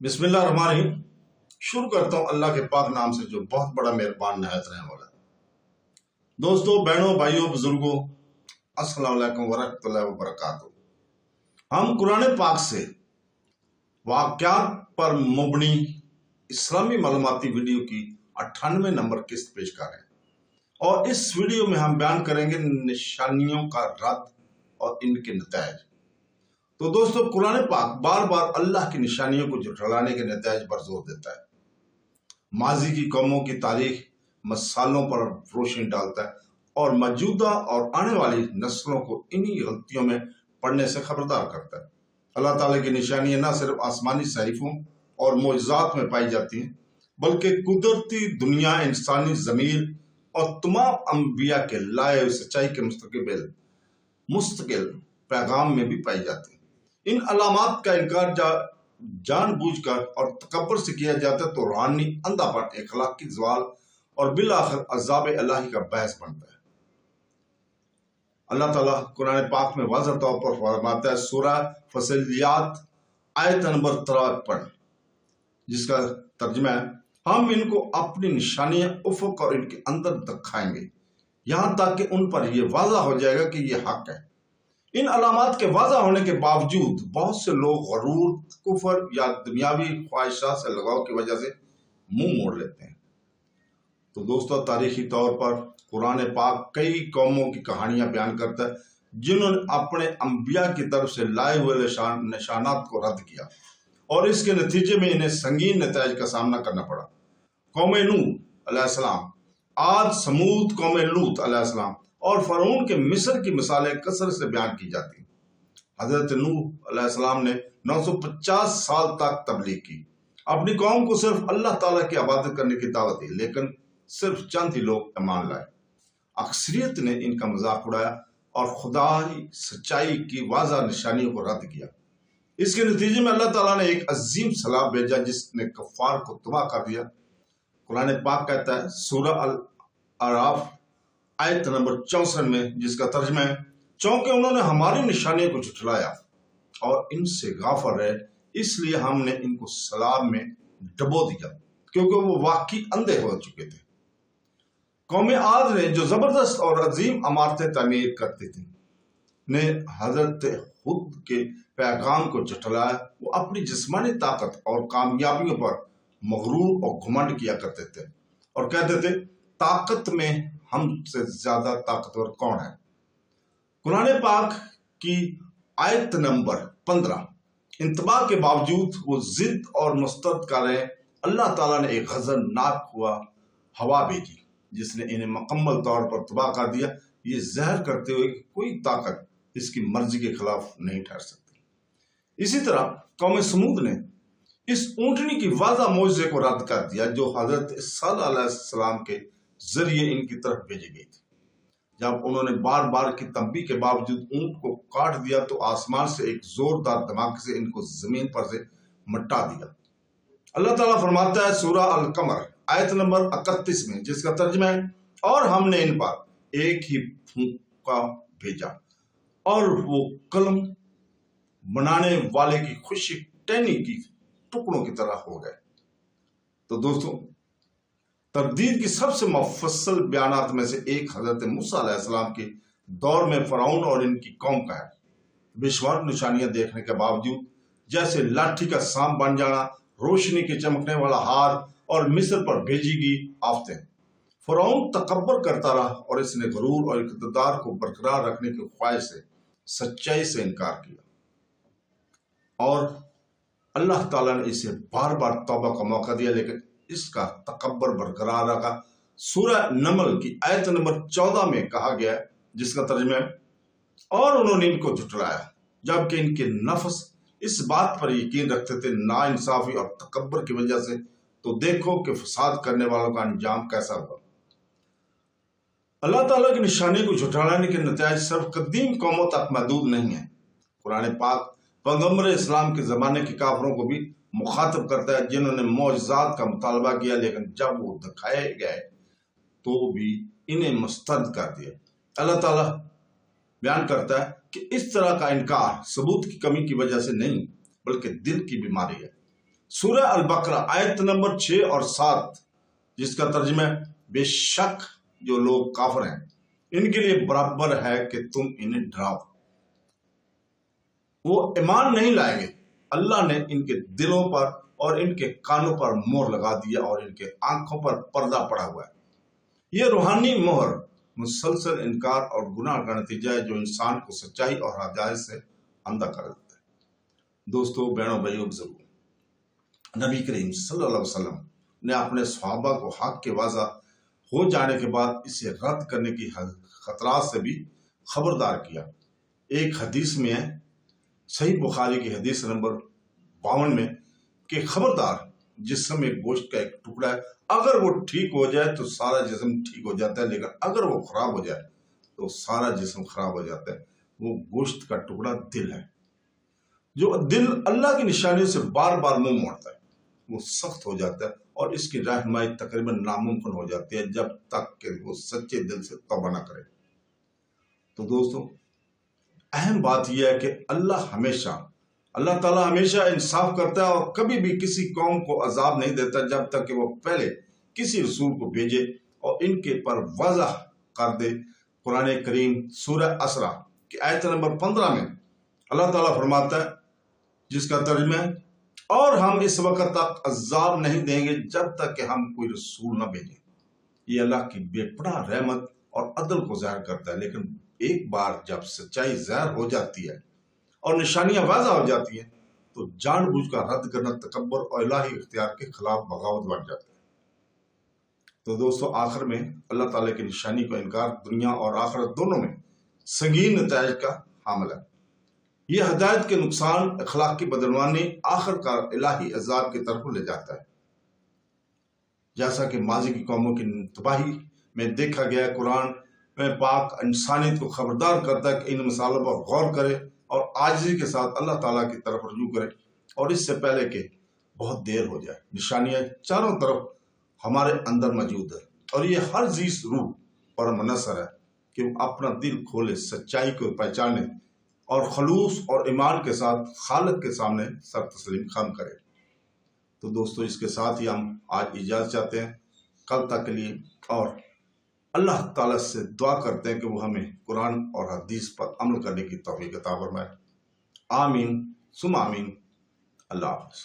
बिस्मिल्लाहिर्रहमानिर्रहीम। शुरू करता हूँ अल्लाह के पाक नाम से जो बहुत बड़ा मेहरबान नहायत रहने वाला है। दोस्तों, बहनों, भाइयों, बुजुर्गों, अस्सलाम वालेकुम वरहमतुल्लाहि वबरकातुहू। हम कुरान पाक से वाक़यात पर मुबनी इस्लामी मालूमाती वीडियो की 98 नंबर किस्त पेश कर रहे हैं और इस वीडियो में हम बयान करेंगे निशानियों का रद्द और इनके नतीजे। तो दोस्तों, कुरान पाक बार बार अल्लाह की निशानियों को झुठलाने के नतीजे पर जोर देता है। माजी की कौमों की तारीख मसालों पर रोशनी डालता है और मौजूदा और आने वाली नस्लों को इन्हीं गलतियों में पढ़ने से खबरदार करता है। अल्लाह ताला की निशानियां न सिर्फ आसमानी सहीफों और मोजज़ात में पाई जाती हैं, बल्कि कुदरती दुनिया, इंसानी ज़मीर और तमाम अंबिया के लाए हुए सच्चाई के मुस्तकिल पैगाम में भी पाई जाती है। इन अलामात का इनकार जानबूझकर और तकब्बुर से किया जाता है तो रूहानी अंधापन, अखलाकी ज़वाल और बिलाखिर अज़ाब इलाही का बहस बनता है। अल्लाह ताला कुरान पाक में वाज़ह तौर पर फरमाता है, सूरह फसलियात आयत नंबर 53, जिसका तर्जुमा है, हम इनको अपनी निशानियां उफ़ुक़ और इनके अंदर दिखाएंगे यहाँ तक कि उन पर यह वाज़ह हो जाएगा कि यह हक है। इन अलामात के वाज़ा होने के बावजूद बहुत से लोग गरूर, कुफर या दुनियावी ख्वाहिशात से लगाव की वजह से मुंह मोड़ लेते हैं। तो दोस्तों, तारीखी तौर पर कुरान पाक कई कौमों की कहानियां बयान करता है जिन्होंने अपने अंबिया की तरफ से लाए हुए निशानात को रद्द किया और इसके नतीजे में इन्हें संगीन नतीजे का सामना करना पड़ा। कौम नूह अलैहिस्सलाम, आद, समूद, कौम लूत अलैहिस्सलाम और फरौन के मिस्र की मिसालें कसरत से बयान की जाती हैं। हजरत नूह अलैहिस्सलाम ने 950 साल तक तबलीग की, अपनी कौम को सिर्फ अल्लाह ताला की इबादत करने की दावत दी, लेकिन सिर्फ चंद ही लोग ईमान लाए। अक्सरियत ने इनका मजाक उड़ाया और खुदाई सच्चाई की वाज़ा निशानियों को रद्द किया। इसके नतीजे में अल्लाह ताला ने एक अजीम सलाह भेजा जिसने कफ़ार को तबाह कर दिया। कुरान पाक कहता है सूरह अल अराफ आयत नंबर 64 में, जिसका तर्जुमा है, चूंकि उन्होंने हमारी निशानियों को झुठलाया और इनसे गाफिल रहे, इसलिए हमने इनको सलाब में डबो दिया क्योंकि वो वाकई अंधे हो चुके थे। कौम आद ने जो जबरदस्त और अजीम इमारतें तामीर करती थी ने हजरत हुद के पैगाम को झुठलाया। वो अपनी जिस्मानी ताकत और कामयाबियों पर मगरूर और घमंड किया करते थे और कहते थे, ताकत में हमसे ज्यादा ताकतवर कौन है। कुरान पाक की आयत नंबर 15, इंतबा के बावजूद वो जिद और मुस्तरद कर रहे हैं। अल्लाह ताला ने एक खतरनाक हुआ हवा भेजी जिसने इन्हें मुकम्मल तौर पर तबाह कर दिया। ये जहर करते हुए कि कोई ताकत इसकी मर्जी के खिलाफ नहीं ठहर सकती। इसी तरह कौम समूद ने इस ऊंटनी की वाज़ा मौजज़े को रद्द कर दिया जो हजरत सालेह अलैहिस्सलाम के जरिए इनकी तरफ भेजी गई थी। जब उन्होंने बार बार की तंबी के बावजूद ऊंट को काट दिया तो आसमान से एक जोरदार धमाके से इनको जमीन पर से मटा दिया। अल्लाह ताला फरमाता है सूरह अल कमर आयत नंबर 31 में, जिसका तर्जुमा है, और हमने इन पर एक ही फूंका भेजा और वो कलम बनाने वाले की खुशी टहनी की टुकड़ों की तरह हो गए। तो दोस्तों, तब्दील की सबसे मुफस्सल बयानात में से एक हजरत मूसा अलैहिस्सलाम के दौर में फरौन और इनकी कौम का है। बेशुमार निशानियां देखने के बावजूद, जैसे लाठी का सांप बन जाना, रोशनी के चमकने वाला हार और मिस्र पर भेजी गई आफतें, फरौन तकब्बर करता रहा और इसने गरूर और इक़्तिदार को बरकरार रखने की ख्वाहिश से सच्चाई से इनकार किया और अल्लाह ताला ने इसे बार बार तौबा का मौका दिया, लेकिन इसका तकब्बर बरकरार रखा। सूरह नमल की आयत नंबर 14 में कहा गया, जिसका तर्जुमा है, और उन्होंने इनको झुठलाया जबकि इनके नफ्स इस बात पर यकीन रखते थे नाइंसाफी और तकब्बर की वजह से। तो देखो कि फसाद करने वालों का अंजाम कैसा हुआ। अल्लाह ताला की निशानी को झुठलाने के नतीजे सिर्फ कदीम कौमों तक महदूद नहीं है। कुरान पाक पैगंबर इस्लाम के ज़माने के काफिरों को भी मुखातब करता है जिन्होंने मौजज़ात का मुतालबा किया, लेकिन जब वो दिखाए गए तो भी इन्हें मुस्तरद कर दिया। अल्लाह ताला बयान करता है कि इस तरह का इनकार सबूत की कमी की वजह से नहीं बल्कि दिल की बीमारी है। سورہ البقرہ آیت نمبر 6 اور 7، جس کا ترجمہ ہے بے شک جو لوگ کافر ہیں ان کے لیے برابر ہے کہ تم انہیں ڈراؤ۔ وہ ایمان نہیں لائیں گے، اللہ نے ان کے دلوں پر اور ان کے کانوں پر مہر لگا دیا اور ان کے آنکھوں پر پردہ پڑا ہوا ہے۔ یہ روحانی مہر مسلسل انکار اور گناہ کا نتیجہ ہے جو انسان کو سچائی اور ہدایت سے اندھا کر دیتا ہے۔ دوستو، بہنوں، بھائیوں، بزرگوں، نبی کریم صلی اللہ علیہ وسلم نے اپنے صحابہ کو حق کے واضح ہو جانے کے بعد اسے رد کرنے کی خطرات سے بھی خبردار کیا۔ ایک حدیث میں ہے، صحیح بخاری کی حدیث نمبر 52 میں، کہ خبردار، جسم میں گوشت کا ایک ٹکڑا ہے، اگر وہ ٹھیک ہو جائے تو سارا جسم ٹھیک ہو جاتا ہے، لیکن اگر وہ خراب ہو جائے تو سارا جسم خراب ہو جاتا ہے۔ وہ گوشت کا ٹکڑا دل ہے۔ جو دل اللہ کی نشانیوں سے بار بار منہ موڑتا ہے وہ سخت ہو جاتا ہے اور اس کی رہنمائی تقریباً ناممکن ہو جاتی ہے جب تک کہ وہ سچے دل سے توبہ نہ کرے۔ تو دوستو، اہم بات یہ ہے کہ اللہ تعالیٰ ہمیشہ انصاف کرتا ہے اور کبھی بھی کسی قوم کو عذاب نہیں دیتا جب تک کہ وہ پہلے کسی رسول کو بھیجے اور ان کے پر واضح کر دے۔ قرآن کریم سورہ اسرا کی آیت نمبر 15 میں اللہ تعالیٰ فرماتا ہے، جس کا ترجمہ ہے، اور ہم اس وقت تک عذاب نہیں دیں گے جب تک کہ ہم کوئی رسول نہ بھیجیں۔ یہ اللہ کی بے پناہ رحمت اور عدل کو ظاہر کرتا ہے، لیکن ایک بار جب سچائی ظاہر ہو جاتی ہے اور نشانیاں واضح ہو جاتی ہیں تو جان بوجھ کا رد کرنا تکبر اور الہی اختیار کے خلاف بغاوت بن جاتا ہے۔ تو دوستو، آخر میں اللہ تعالیٰ کی نشانی کا انکار دنیا اور آخرت دونوں میں سنگین نتائج کا حامل ہے۔ یہ ہدایت کے نقصان، اخلاق کی بدعنوانی، آخر کار الہی عذاب کی طرف لے جاتا ہے۔ جیسا کہ ماضی کی قوموں کی تباہی میں دیکھا گیا، قرآن میں پاک انسانیت کو خبردار کرتا ہے کہ ان مسائلوں پر غور کرے اور عاجزی کے ساتھ اللہ تعالیٰ کی طرف رجوع کرے، اور اس سے پہلے کہ بہت دیر ہو جائے۔ نشانیاں چاروں طرف ہمارے اندر موجود ہے اور یہ ہر ذی روح پر منحصر ہے کہ وہ اپنا دل کھولے، سچائی کو پہچانے اور خلوص اور ایمان کے ساتھ خالق کے سامنے سر تسلیم خم کرے۔ تو دوستو، اس کے ساتھ ہی ہم آج اجازت چاہتے ہیں کل تک کے لیے، اور اللہ تعالیٰ سے دعا کرتے ہیں کہ وہ ہمیں قرآن اور حدیث پر عمل کرنے کی توفیق عطا فرمائے۔ آمین ثم آمین۔ اللہ حافظ۔